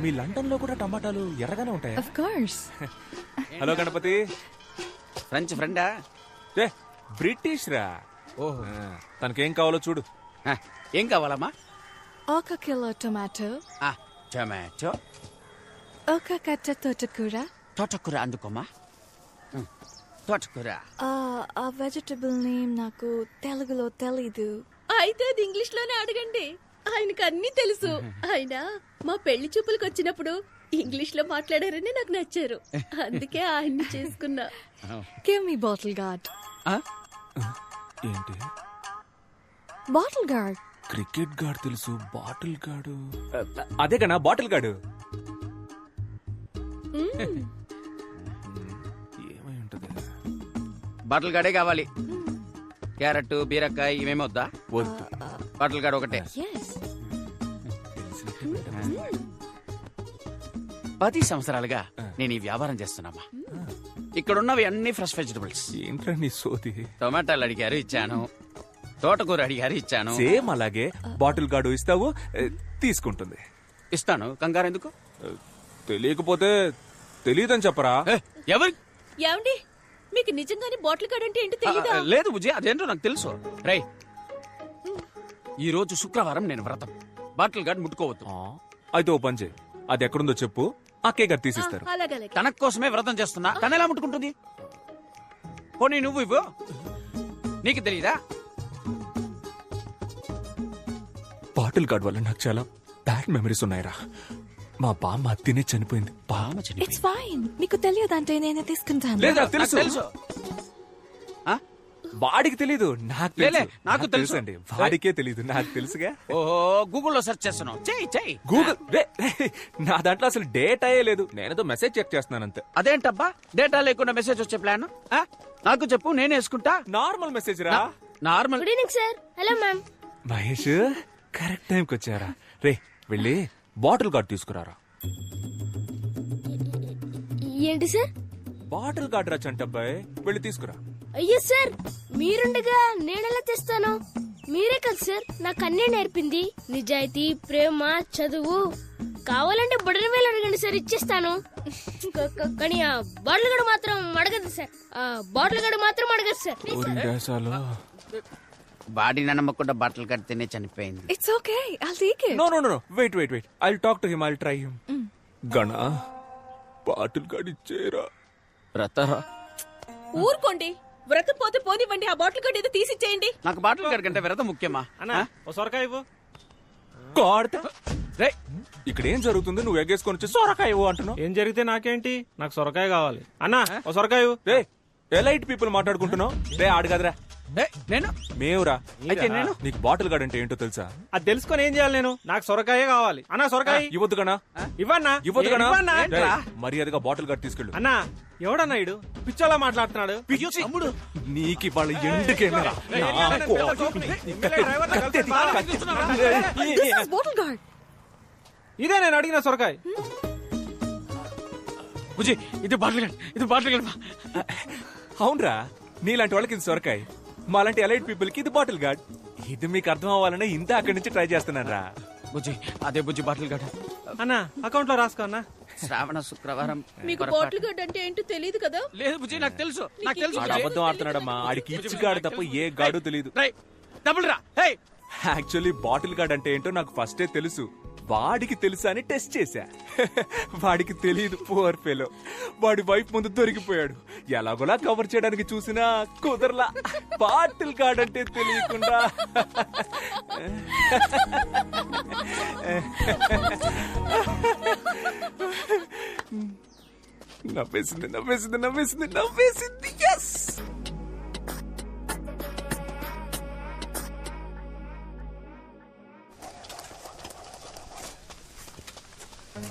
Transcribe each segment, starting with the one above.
మీ London లో కూడా టమాటాలు ఎర్రగానే ఉంటాయా? Of course. Hello Ganapati. French ఫ్రెండా? బ్రిటిష్ రా. ఓహో. తనకేం కావాలో చూడు. ఏం కావాలమ్మా? 1 కిలో టొమాటో, టొమాటో, 1 కట్ట తోటకూర. తోటకూర అందుకోమా. తోటకూర. ఆ వెజిటబుల్ నేమ్ నాకు తెలుగులో తెలీదు. అయితే అది ఇంగ్లీష్ లోనే అడగండి, ఆయనకు అన్ని తెలుసు. ఆయన మా పెళ్లి చూపులకు వచ్చినప్పుడు ఇంగ్లీష్ లో మాట్లాడారని నాకు నచ్చారు, అందుకే ఆయన్ని చేసుకున్నా. Give me bottle guard. ఏంటి? Bottle guard. క్రికెట్ గార్డ్ తెలుసు, బాటిల్ గార్డు అదే కన్నా బాటిల్ గార్డు. ఏమై ఉంటది? బాటిల్ గాడే కావాలి. క్యారెట్, బీరకాయ ఇవేమో వద్దా? వద్దు. బాటిల్ గాడ్ ఒకటే. yes. 10 సంవత్సరాలుగా నేను ఈ వ్యాపారం చేస్తున్నామా. ఇక్కడున్నవి అన్ని ఫ్రెష్ వెజిటబుల్స్. ఏంట్రా నీ సోది? టొమాటోలు అడిగారు, ఇచ్చాను. తోటకూర అడిగారు, ఇచ్చాను. సేమ్ అలాగే బాటిల్ గార్డు ఇస్తావు, తీసుకుంటుంది. ఇస్తాను, కంగారు ఎందుకు? తెలియకపోతే తెలియదని చెప్పరా. ఎవరు? ఏమండి, మీకు నిజంగానే బాటిల్ గార్డ్ అంటే ఏంటో తెలీదా? లేదు బుజ్జి, అదేంటో నాకు తెలుసు. రై, ఈ రోజు శుక్రవారం నేను వ్రతం. బాటిల్ గార్డ్ ముట్టుకోవద్దు. అయితే ఓ పని చేయి, అది ఎక్కడుందో చెప్పు, అక్కే గారు తీసిస్తారు. అలాగలే. తన కోసమే వ్రతం చేస్తున్నా, తన ఎలా ముట్టుకుంటుంది? పోనీ నువ్వు ఇవ్వు, నీకు తెలీదా? బాటిల్ గార్డ్ వల్ల నాకు చాలా బ్యాడ్ మెమరీస్ ఉన్నాయిరా. మా బామ్మ తినే చనిపోయింది. బామ్మ ఇట్స్ చనిపోయింది. ఫైన్. మీకు తెలియదంటే నేనే తీసుకుంటాను. లేదా నాకు తెలుసు. ఆ? వాడికి తెలీదు, నాకు లేలే, తెలుసు. నాకు తెలుసు అండి, వాడికే తెలీదు, నాకు తెలుసుగా. ఓహో, గూగుల్లో సెర్చ్ చేస్తున్నావు. చెయ్యి. గూగుల్ నా దాంట్లో అసలు డేట్ అయ్యే లేదు, నేనేదో మెసేజ్ చెక్ చేస్తున్నాను అంతే. అదేంటబ్బా, డేటా లేకుండా మెసేజ్ వచ్చే ప్లాన్? నాకు చెప్పు, నేను వేసుకుంటా. నార్మల్ మెసేజ్ రా. Normal. Good evening sir. Hello ma'am. Mahesh correct టైంకి వచ్చారా. రే వెళ్ళి బాటిల్ గార్డ్ తీసుకురారా. ఏంటి సార్? బాటిల్ గార్డ్ రా చంటబ్బాయ్, వెళ్ళి తీసుకురా. అయ్యో సార్, మీరుండగా నేనెలా తెస్తాను? మీరే కదా సార్ నాకు అన్నీ నేర్పింది. నిజాయితీ, ప్రేమ, చదువు. కావాలంటే బుడన వేలు అడగండి సార్, ఇచ్చేస్తాను. కానీ ఆ బాటిల్ గడు మాత్రం అడగదు సార్. ఆ బాటిల్ గడు మాత్రం అడగదు సార్. బాడీని నమ్మకుండా బట్టలు కడితేనే చనిపోయింది. It's okay, I'll take it. No wait I'll talk to him, I'll try him. గణా, బాటిల్ గార్డ్ ఇచ్చేరా. వ్రతరా? ఊరుకోండి, వ్రతం పోతే పోనివ్వండి, ఆ బాటిల్ గడు ఏదో తీసిచ్చేయండి. నాకు బాటిల్ గార్డ్ కంటే వ్రతం ముఖ్యమా? సొరకాయ ఇవ్వు. ఇక్కడ ఏం జరుగుతుంది? నువ్వు ఎగ్గేసుకొని వచ్చి సొరకాయ ఇవ్వు అంటున్నావు. ఏం జరిగితే నాకేంటి, నాకు సొరకాయ కావాలి. అన్నా ఓ సొరకాయ ఇవ్వు. రే ఎలైట్ పీపుల్ మాట్లాడుకుంటున్నావు. రే ఆడు కదరా, నేను మేవురా. అయితే నేను నీకు బాటిల్ గార్డ్ అంటే ఏంటో తెలుసా? అది తెలుసుకొని ఏం చేయాలి నేను? నాకు సొరకాయ కావాలి. అన్నా సొరకాయ ఇవ్వద్దు గణా. ఇవ్వన్నా. ఇవ్వద్దు గణా. ఇవ్వన్నా. రేయ్, మర్యాదగా బాటిల్ గార్డ్ తీసుకెళ్ళు. అన్నా, ఎవడన్నా ఇడు పిచ్చోలా మాట్లాడుతున్నాడు? తమ్ముడు, నీకు ఇవాళ ఎందుకేమరా? Bottle gourd. ఇదే నేను అడిగిన సొరకాయ. బుజ్జి, ఇది బాటిల్ గార్డ్, ఇది బాటిల్ గార్డ్. అవునరా, నీలాంటి వాళ్ళకి ఇది సొరకాయ, మాలాంటి ఎలైట్ పీపుల్ కి ఇది బాటిల్ గార్డ్. ఇది మీకు అర్థం అవ్వాలనే ఇంత అక్కడి నుంచి ట్రై చేస్తున్నాను రా. బుజ్జి, అదే బుజ్జి బాటిల్ గార్డ్. అన్నా అకౌంట్ లో రాసుకో అన్నా. శ్రావణ శుక్రవారం. మీకు బాటిల్ గడ్ అంటే ఏంటో తెలియదు కదా? లేదు బుజ్జి, నాకు తెలుసు, నాకు తెలుసు. ఆడు అబద్ధం ఆడుతున్నాడమ్మా, ఆడికి ఇచ్చి గాడు తప్ప ఏ గాడు తెలియదు. డబుల్ రా. యాక్చువల్లీ బాటిల్ గార్డ్ అంటే ఏంటో నాకు ఫస్టే తెలుసు, వాడికి తెలుసా అని టెస్ట్ చేశా. వాడికి తెలియదు, పువర్ ఫెలో. వాడి వైఫ్ ముందు దొరికిపోయాడు. ఎలాగోలా కవర్ చేయడానికి చూసినా కుదరలా. బాటిల్ గార్డ్ అంటే తెలియకుండా. నవ్వేసింది. yes!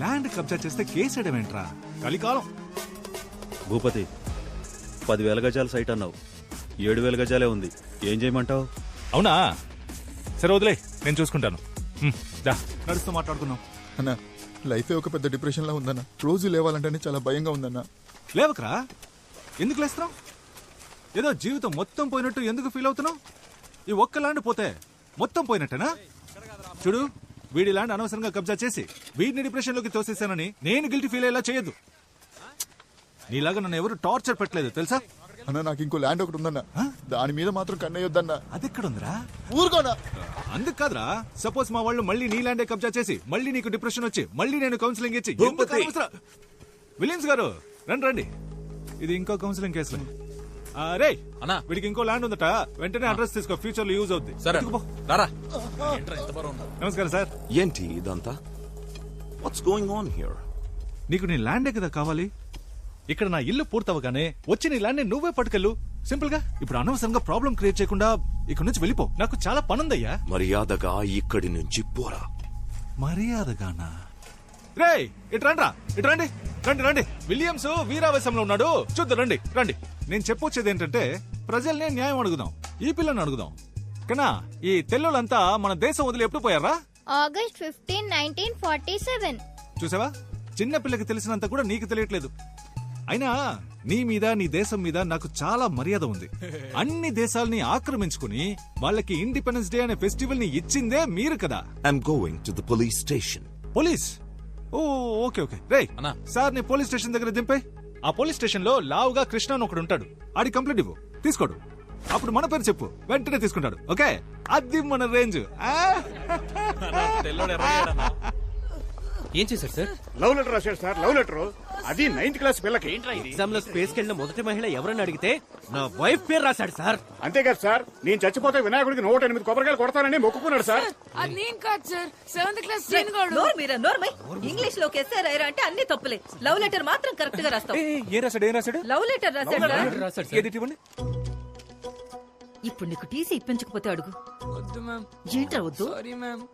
ల్యాండ్ కబ్జా చేస్తే కేసేయడమేంట్రా? కలికాలం. భూపతి, 10,000 గజాల సైట్ అన్నావు, 7,000 గజాలే ఉంది. ఏం చేయమంటావు? అవునా, సరే వదిలే, నేను చూసుకుంటాను. నడుస్తూ మాట్లాడుకున్నాం. అన్న, లైఫే ఒక పెద్ద డిప్రెషన్ లా ఉందన్న. రోజు లేవాలంటేనే చాలా భయంగా ఉందన్న. లేవకరా, ఎందుకు లేస్తున్నావు? ఏదో జీవితం మొత్తం పోయినట్టు ఎందుకు ఫీల్ అవుతున్నావు? ఈ ఒక్క ల్యాండ్ పోతే మొత్తం పోయినట్టేనా? చూడు, వీడి ల్యాండ్ అనవసరంగా కబ్జా చేసి వీడిని డిప్రెషన్ లోకి తోసేసానని నేను గిల్టీ ఫీల్ అయ్యేలా చేయొద్దు. నీలాగా నన్ను ఎవరు టార్చర్ పెట్టలేదు తెలుసా? అన్న నాకు ఇంకో ల్యాండ్ ఒకటి ఉందన్న, దాని మీద మాత్రం కన్నయ్యొద్దన్నా. అదెక్కడుందిరా? ఊరుకోనా. అందుకు కాదురా, సపోజ్ మా వాళ్ళు మళ్ళీ నీ ల్యాండే కబ్జా చేసి మళ్ళీ నీకు డిప్రెషన్ వచ్చి మళ్ళీ నేను కౌన్సిలింగ్ ఇచ్చి ఎందుకు అనవసరం? విలియమ్స్ గారు రండి రండి, ఇది ఇంకో కౌన్సిలింగ్ కేసులే. రే అన్నా వీడికి ఇంకో ల్యాండ్ ఉందట, వెంటనే అడ్రస్ తీసుకో, ఫ్యూచర్ లో యూజ్ అవుద్ది. సరే ఎత్తుకుపో. రారా. నమస్కారం సార్. ఏంటి ఇదంతా? What's going on here? నీకు నీ ల్యాండే కదా కావాలి? ఇక్కడ నా ఇల్లు పూర్తవగానే వచ్చి నీ ల్యాండ్ నువ్వే పట్టుకెళ్ళు, సింపుల్ గా. ఇప్పుడు అనవసరంగా ప్రాబ్లం క్రియేట్ చేయకుండా ఇక్కడ నుంచి వెళ్ళిపో, నాకు చాలా పనుందయ్యా. మర్యాదగా ఇక్కడి నుంచి పోరా. మర్యాదగానా? రే ఇటు రండి, ఇటు రండి, రండి రండి. విలియమ్స్ వీరావేశంలో ఉన్నాడు, చూద్దాం రండి రండి. నేను చెప్పొచ్చేది ఏంటంటే ప్రజల్నే న్యాయం అడుగుదాం, ఈ పిల్లని అడుగుదాం. కన్నా ఈ తెల్లోళ్ళంతా మన దేశం వదిలి ఎప్పుడు పోయారా? ఆగస్ట్ 15, 1947. చూసావా, చిన్న పిల్లకి తెలిసినంత కూడా నీకు తెలియట్లేదు. అయినా నీ మీద నీ దేశం మీద నాకు చాలా మర్యాద ఉంది. అన్ని దేశాల్ని ఆక్రమించుకుని వాళ్ళకి ఇండిపెండెన్స్ డే అనే ఫెస్టివల్ ని ఇచ్చిందే మీరు కదా. I'm going to the police station. Police? ఓ ఓకే ఓకే. రే సార్ ని పోలీస్ స్టేషన్ దగ్గర దింపే. ఆ పోలీస్ స్టేషన్ లో లావుగా కృష్ణ అని ఒకడు ఉంటాడు, ఆడి కంప్లైంట్ ఇవ్వు, తీసుకోడు. అప్పుడు మన పేరు చెప్పు, వెంటనే తీసుకుంటాడు. ఓకే, అది మన రేంజ్. ఏం చేశారు సార్? లవ్ లెటర్ రాశాడు సార్, లవ్ లెటర్. అది 9th క్లాస్ పిల్లకి. ఎగ్జామ్ లో స్పేస్ కెళ్ళిన మొదటి మహిళ ఎవరని అడిగితే నా వైఫ్ పేరు రాశాడు సార్. అంతేకాదు సార్, నేను చచ్చిపోతే వినాయకుడికి 108 కొబ్బరికాయలు కొడతానని మొక్కుకున్నాడు సార్. అది నేను కాదు సార్, 7th క్లాస్ ఇంగ్లీష్ లోకి ఎస్ఆర్ అంటే అన్ని తప్పులే. లవ్ లెటర్ మాత్రం కరెక్ట్ గా రాస్తాం. ఏం రాశాడు ఏం రాశాడు? లవ్ లెటర్ రాశాడు. రాశాడు ఏది ఇవ్వండి. ఇప్పుడు నీకు టీసీ ఇప్పించకపోతే అడుగు. వద్దు మ్యామ్, ఏంట్రా వద్దు? Sorry ma'am.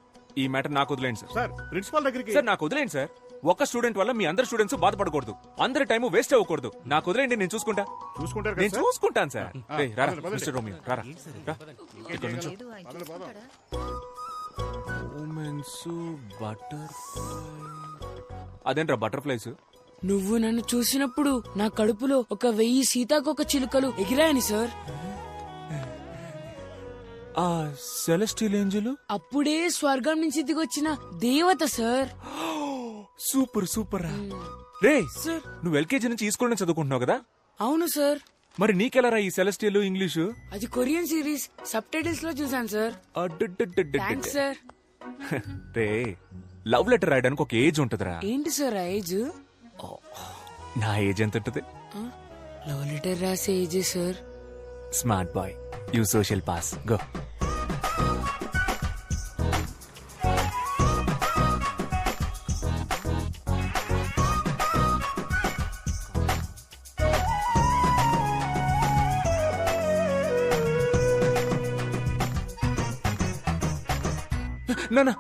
ఈ మ్యాటర్ నాకు వదిలేండి సార్. సార్ ప్రిన్సిపాల్ దగ్గరికి. సార్ నాకు వదిలేండి సార్. ఒక స్టూడెంట్ వల్ల మీ అందరు స్టూడెంట్స్ బాధపడకూడదు, అందరి టైం వేస్ట్ అవ్వకూడదు. నాకు వదిలేండి, నేను చూసుకుంటా. చూసుకుంటారు నేను కదా సార్? చూసుకుంటాను సార్. రేయ్, రారా, పదండి, పదండి. మిస్టర్ రోమియో, రారా. రా. ఇక్కడ నుంచో. Romance, butterfly. అదేంట్రా బటర్ఫ్లైస్? నువ్వు నన్ను చూసినప్పుడు నా కడుపులో 1000 సీతాకోక చిలుకలు ఎగిరాయని సార్. ఆ సెలెస్టియల్ ఏంజెల్ అప్పుడే స్వర్గం నుంచి దిగొచ్చిన దేవత సార్. Super super. రే సార్, నువ్వు ఎల్కేజీ నుంచి ఈ స్కూల్ చదువుకుంటున్నావు కదా? అవును సార్. మరి నీకెలా ఈ సెలెస్టియల్ ఇంగ్లీషు? అది కొరియన్ సిరీస్ సబ్ టైటిల్స్ లో చూసాను సార్. Thanks sir. రే లవ్ లెటర్ రాయడానికి ఒక ఏజ్ ఉంటదిరా. ఏంటి సార్ ఆ ఏజ్? నా ఏజ్ ఎంత ఉంటది? లవ్ లెటర్ రాసే age sir. Smart boy, you social pass, go. నాన్న.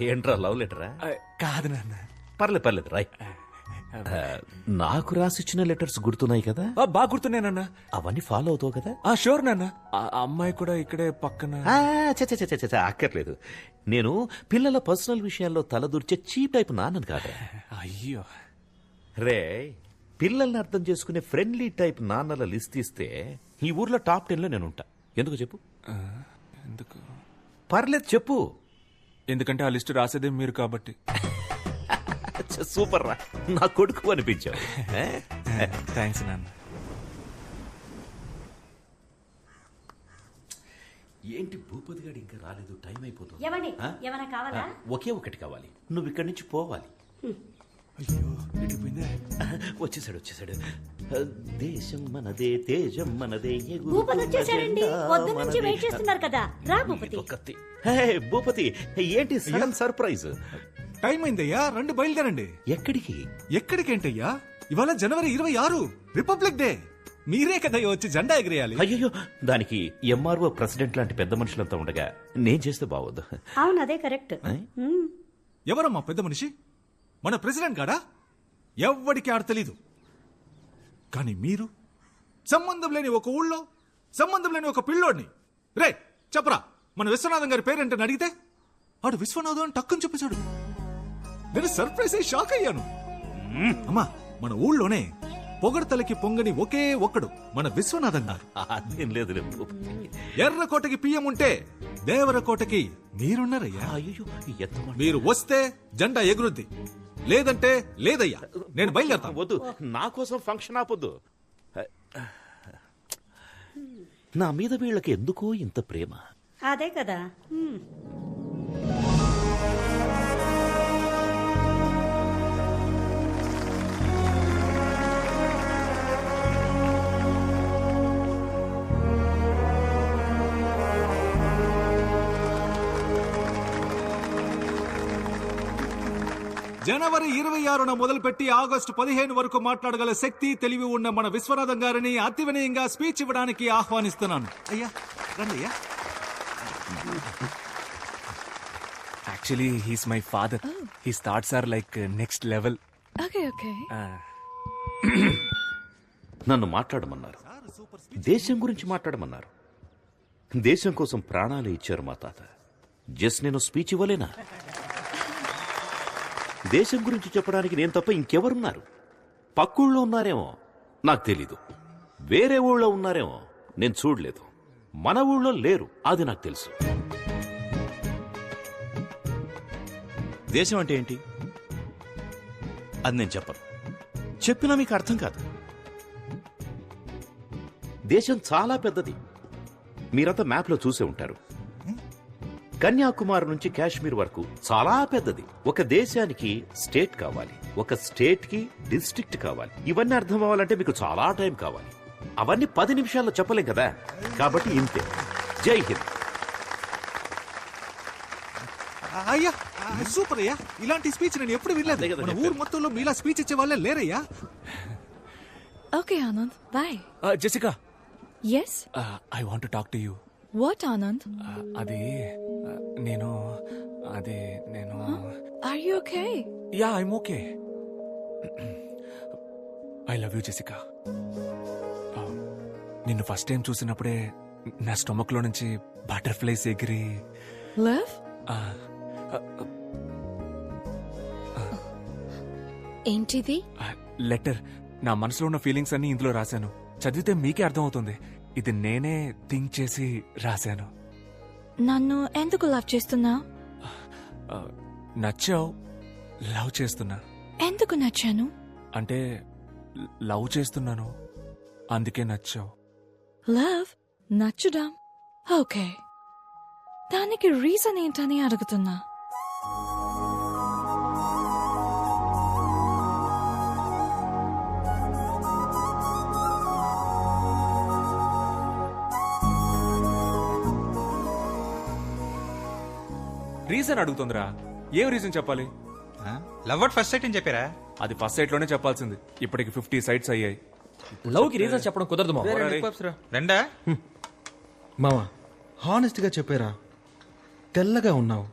ఏంట్రా లవ్ లెటరా? కాదు నాన్న. పర్లేదు రాయ్. నాకు రాసిచ్చిన లెటర్స్ గుర్తున్నాయి కదా? బాగా గుర్తున్నానన్నా. అవన్నీ ఫాలో అవుతావు కదా? షూర్ నాన్న. ఆ అమ్మాయి కూడా ఇక్కడే పక్కన. అక్కర్లేదు, నేను పిల్లల పర్సనల్ విషయాల్లో తలదూర్చే చీప్ టైప్ నాన్నను కాదా. అయ్యో రే, పిల్లల్ని అర్థం చేసుకునే ఫ్రెండ్లీ టైప్ నాన్నల లిస్ట్ ఇస్తే ఈ ఊర్లో టాప్ 10 లో నేను ఉంటా. ఎందుకు చెప్పు? ఎందుకు? పర్లేదు చెప్పు. ఎందుకంటే ఆ లిస్ట్ రాసేదే మీరు కాబట్టి. సూపర్ రా, నా కొడుకు అనిపించావు. థ్యాంక్స్ నాన్న. ఏంటి భూపతి గారు ఇంకా రాలేదు? టైం అయిపోతుంది. ఒకే ఒకటి కావాలి, నువ్వు ఇక్కడి నుంచి పోవాలి. వచ్చేసాడు. దేశం మనదే, తేజం మనదే. భూపతి ఏంటి సడన్ సర్ప్రైజ్? టైం అయిందయ్యా, రండి బయలుదేరండి. ఎక్కడికి? ఎక్కడికేంటయ్యా, ఇవాళ జనవరి 26 రిపబ్లిక్ డే. మీరే కదా వచ్చి జెండా ఎగిరేయాలి. అయ్యో, దానికి ఎంఆర్ఓ ప్రెసిడెంట్ లాంటి పెద్ద మనుషులంతా ఉండగా నేను చేస్తే బావద్దు. అవును, అదే కరెక్ట్. ఎవరమ్మా పెద్ద మనిషి? మన ప్రెసిడెంట్ గాడా? ఎవ్వడికి ఆడ తెలీదు. కానీ మీరు సంబంధం లేని ఒక ఊళ్ళో సంబంధం లేని ఒక పిల్లోడిని, రే చెప్పరా మన విశ్వనాథం గారి పేరేంటని అడిగితే ఆడు విశ్వనాథం అని టక్కుని చెప్పేశాడు. నేను సర్ప్రైజ్ అయ్యి షాక్ అయ్యాను. అమ్మా, మన ఊళ్ళోనే పొగడతలకి పొంగని ఒకే ఒక్కడు మన విశ్వనాథం గారు. అదేం లేదు. ఎర్రకోటకి పియ్యం ఉంటే దేవరకోటకి మీరున్నారయ్యా. అయ్యో ఎంత మాట. మీరు వస్తే జెండా ఎగురుద్ది, లేదంటే లేదయ్యా. నేను బయలుదేరతాను. వద్దు, నా కోసం ఫంక్షన్ ఆపొద్దు. నా మీద వీళ్ళకి ఎందుకో ఇంత ప్రేమ. అదే కదా. జనవరి 26న మొదలుపెట్టి ఆగస్టు 15 వరకు మాట్లాడగల శక్తి, తెలివి ఉన్న మన విశ్వనాథం గారిని అతి వినయంగా స్పీచ్ ఇవ్వడానికి ఆహ్వానిస్తున్నాను. అయ్యా రండి అయ్యా. Actually he's my father. His thoughts are like next level. Okay okay. నన్ను మాట్లాడమన్నారు, దేశం గురించి మాట్లాడమన్నారు. దేశం కోసం ప్రాణాలు ఇచ్చారు మా తాత. జస్ట్ నేను స్పీచ్ ఇవ్వలేనా? దేశం గురించి చెప్పడానికి నేను తప్ప ఇంకెవరున్నారు? పక్కూళ్ళో ఉన్నారేమో, నాకు తెలీదు. వేరే ఊళ్ళో ఉన్నారేమో, నేను చూడలేదు. మన ఊళ్ళో లేరు, అది నాకు తెలుసు. దేశం అంటే ఏంటి అది నేను చెప్పను. చెప్పినా మీకు అర్థం కాదు. దేశం చాలా పెద్దది. మీరంతా మ్యాప్లో చూసే ఉంటారు. కన్యాకుమారి నుంచి కాశ్మీర్ వరకు చాలా పెద్దది. ఒక దేశానికి స్టేట్ కావాలి, ఒక స్టేట్ కి డిస్ట్రిక్ట్ కావాలి. ఇవన్నీ అర్థం అవ్వాలంటే మీకు చాలా టైం కావాలి. అవన్నీ 10 నిమిషాల్లో చెప్పలేం కదా. కాబట్టి ఇంతే. జై హింద్. అయ్యా సూపర్ అయ్యా. ఇలాంటి స్పీచ్ నేను ఎప్పుడు వినలేదు. మన ఊరు మొత్తంలో మీలా స్పీచ్ ఇచ్చే వాళ్ళే లేరయ్యా. Okay Anand, bye. Jessica, yes, I want to talk to you. What Anand? అది నేను are you okay? Yeah, I'm okay. I love you Jessica. నిన్ను ఫస్ట్ టైం చూసినప్పుడే నా స్టొమక్ లో నుంచి బటర్ఫ్లైస్ ఎగిరి. లవ్? ఏంటిది? లెటర్. నా మనసులో ఉన్న ఫీలింగ్స్ అన్ని ఇందులో రాశాను. చదివితే మీకే అర్థమవుతుంది. ఇది నేనే థింక్ చేసి రాశాను. నన్ను ఎందుకు లవ్ చేస్తున్నా? నచ్చావు, లవ్ చేస్తున్నా. ఎందుకు నచ్చాను? అంటే లవ్ చేస్తున్నాను, అందుకే నచ్చావు. లవ్ నచ్చుదాం, ఓకే. దానికి రీజన్ ఏంటని అడుగుతున్నా. రీజన్ అడుగుతుందిరా. ఏం రీజన్ చెప్పాలి? లవ్ అట్ ఫస్ట్ సైట్ అని చెప్పారా? అది ఫస్ట్ సైట్ లోనే చెప్పాల్సింది. ఇప్పటికి 50 సైట్స్ అయ్యాయి. లవ్ కి రీజన్ చెప్పడం కుదరదు మావా. రెండా మావా, హానెస్ట్ గా చెప్పారా? తెల్లగా ఉన్నావు,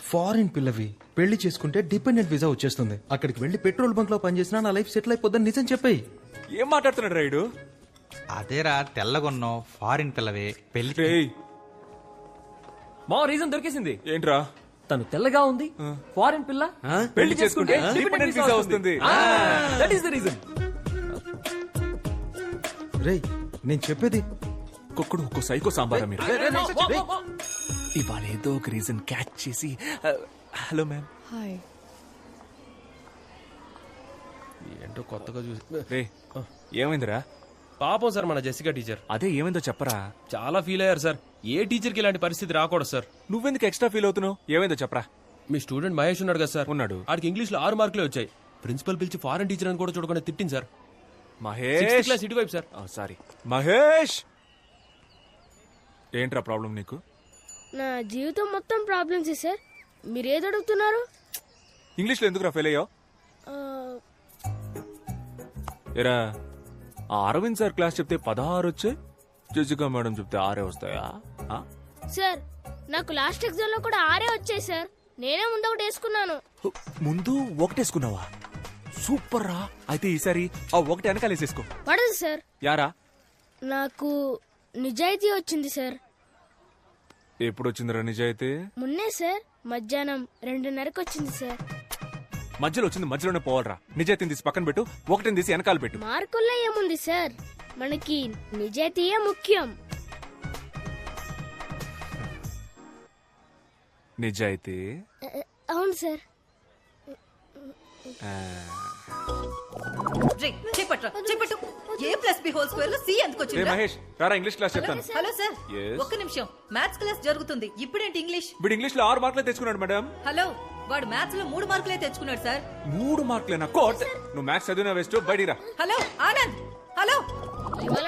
ఫారిన్ పిల్లవి, పెళ్లి చేసుకుంటే డిపెండెంట్ వీసా వచ్చేస్తుంది. అక్కడికి వెళ్లి పెట్రోల్ బంక్ లో పనిచేసినా నా లైఫ్ సెటిల్ అయిపోద్దని నిజం చెప్పాయి. ఏం మాట్లాడుతున్నాడు రైడు? అదేరా, తెల్లగొన్నావు, ఫారిన్ పిల్లవే, పెళ్లి. మా రీజన్ దొరికేసింది. ఏంట్రా? తను తెల్లగా ఉంది, ఫారిన్ పిల్ల, పెళ్లి చేసుకుంటే డిపెండెంట్ వీసా వస్తుంది. That is the reason. రేయ్, నేను చెప్పేది. కుక్కుడు ఒక్కో సైకో సాంబారా మీరు. ఇవాళ ఏదో ఒక రీజన్ క్యాచ్ చేసి. Hello ma'am. హాయ్. ఏంటో కొత్తగా చూసి. రే, ఏమైందిరా? పాపం సార్ మన జెసికా టీచర్. అదే ఏమైందో చెప్పరా. చాలా ఫీల్ అయ్యారు సార్. ఏ టీచర్ కి ఇలాంటి పరిస్థితి రాకూడదు సార్. నువ్వెందుకు ఎక్స్ట్రా ఫీల్ అవుతున్నావు? ఏమైందో చెప్పరా. మీ స్టూడెంట్ మహేష్ ఉన్నాడు కదా సార్. ఉన్నాడు. ఆడికి ఇంగ్లీష్ లో 6 మార్కులే వచ్చాయి. ప్రిన్సిపల్ పిలిచి ఫారెన్ టీచర్ అని కూడా చూడకుండా తిట్టింది సార్. మహేష్ క్లాస్ ఇటువైపు సార్. సారీ మహేష్. ఏంట్రా ప్రాబ్లం నీకు? నా జీవితం మొత్తం ప్రాబ్లమ్స్ సార్. మీరేది అడుగుతున్నారు? ఇంగ్లీష్లో ఎందుకురా ఫెయిల్ అయ్యావు? ఎరా, అరవింద్ సార్ క్లాస్ చెప్తే 16 వచ్చాయి, జెసికా మేడం చెప్తే 6 వస్తాయా? సార్, నాకు లాస్ట్ ఎగ్జామ్ లో కూడా 6 వచ్చాయి సార్. నేనే ముందు ఒకటి వేసుకున్నాను. ముందు ఒకటేసుకున్నావా? సూపర్ రా. అయితే ఈసారి ఆ ఒకటి వెనకాలేసేసుకో. పడదు సార్. యారా? నాకు నిజాయితీ వచ్చింది సార్. ఎప్పుడు వచ్చిందిరా నిజాయితీ? మొన్నే సార్, మధ్యాహ్నం 2:30కి వచ్చింది సార్. మధ్యలో వచ్చింది మధ్యలోనే పోవాలరా. నిజాయితీని తీసి పక్కన పెట్టు, ఒకటిని తీసి వెనకాల పెట్టు. మార్కుల్లో ఏముంది సార్, మనకి నిజాయితీయే ముఖ్యం. నిజాయితీ. అవును సార్. రేయ్, చేపట్రా, చేపట్టు. A+B² లో C ఎందుకు రే వచ్చిందిరా? మహేష్, రారా ఇంగ్లీష్ క్లాస్ చెప్తాను. Hello sir, Yes. ఒక్క నిమిషం. మ్యాథ్స్ క్లాస్ జరుగుతుంది. ఇప్పుడేంటి ఇంగ్లీష్? వీడు ఇంగ్లీష్ లో 6 మార్కులే తెచ్చుకున్నాడు మేడం. హలో, వాడు మ్యాథ్స్ లో 3 మార్కులే తెచ్చుకున్నాడు సార్. 3 మార్కులేనా? కోట్. నువ్వు మ్యాథ్స్ చదివినా వేస్ట్, బయటికి రా. Hello Anand, hello.